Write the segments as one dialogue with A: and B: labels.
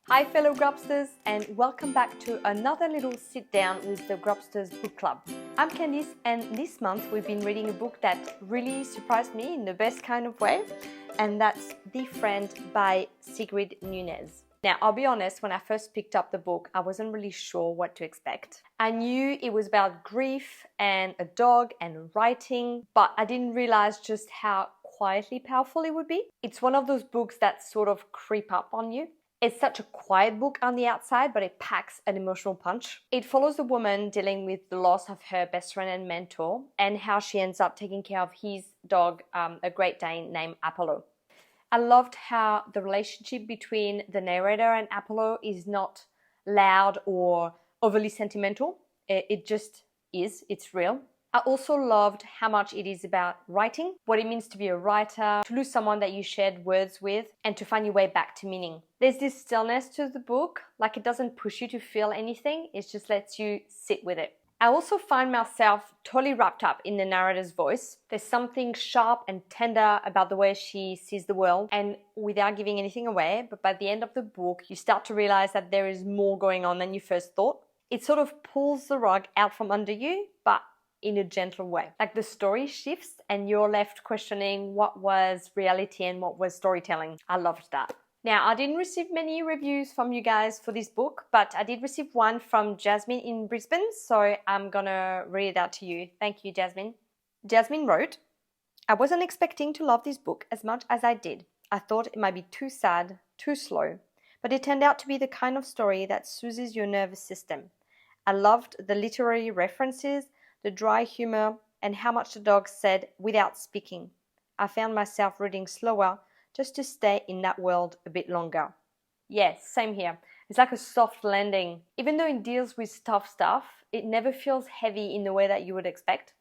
A: Hi fellow Grubsters, and welcome back to another little sit down with the Grubsters book club. I'm Candice, and this month we've been reading a book that really surprised me in the best kind of way, and that's The Friend by Sigrid Nunez. Now, I'll be honest, when I first picked up the book, I wasn't really sure what to expect. I knew it was about grief and a dog and writing, but I didn't realize just how quietly powerful it would be. It's one of those books that sort of creep up on you. It's such a quiet book on the outside, but it packs an emotional punch. It follows a woman dealing with the loss of her best friend and mentor and how she ends up taking care of his dog, a Great Dane named Apollo. I loved how the relationship between the narrator and Apollo is not loud or overly sentimental. It just is. It's real. I also loved how much it is about writing, what it means to be a writer, to lose someone that you shared words with, and to find your way back to meaning. There's this stillness to the book, like it doesn't push you to feel anything, it just lets you sit with it. I also find myself totally wrapped up in the narrator's voice. There's something sharp and tender about the way she sees the world, and without giving anything away, but by the end of the book, you start to realize that there is more going on than you first thought. It sort of pulls the rug out from under you, but in a gentle way. Like the story shifts and you're left questioning what was reality and what was storytelling. I loved that. Now, I didn't receive many reviews from you guys for this book, but I did receive one from Jasmine in Brisbane, so I'm gonna read it out to you. Thank you, Jasmine. Jasmine wrote, "I wasn't expecting to love this book as much as I did. I thought it might be too sad, too slow, but it turned out to be the kind of story that soothes your nervous system. I loved the literary references, the dry humor, and how much the dog said without speaking. I found myself reading slower just to stay in that world a bit longer." Yes, same here. It's like a soft landing. Even though it deals with tough stuff, it never feels heavy in the way that you would expect.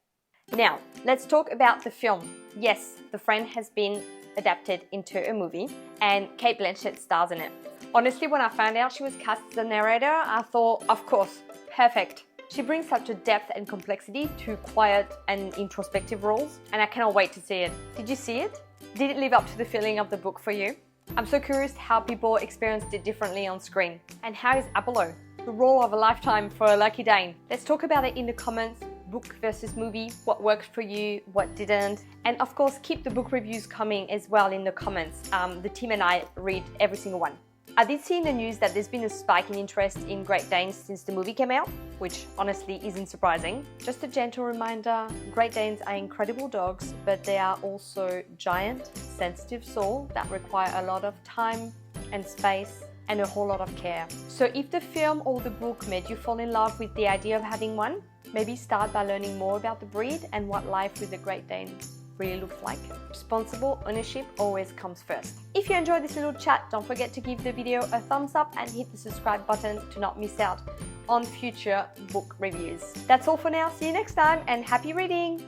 A: Now, let's talk about the film. Yes, The Friend has been adapted into a movie, and Cate Blanchett stars in it. Honestly, when I found out she was cast as the narrator, I thought, of course, perfect. She brings such a depth and complexity to quiet and introspective roles, and I cannot wait to see it. Did you see it? Did it live up to the feeling of the book for you? I'm so curious how people experienced it differently on screen. And how is Apollo? The role of a lifetime for a lucky Dane. Let's talk about it in the comments. Book versus movie, what worked for you, what didn't. And of course, keep the book reviews coming as well in the comments. The team and I read every single one. I did see in the news that there's been a spike in interest in Great Danes since the movie came out, which honestly isn't surprising. Just a gentle reminder, Great Danes are incredible dogs, but they are also giant, sensitive souls that require a lot of time and space and a whole lot of care. So if the film or the book made you fall in love with the idea of having one, maybe start by learning more about the breed and what life with a Great Dane really looks like. Responsible ownership always comes first. If you enjoyed this little chat, don't forget to give the video a thumbs up and hit the subscribe button to not miss out on future book reviews. That's all for now. See you next time and happy reading!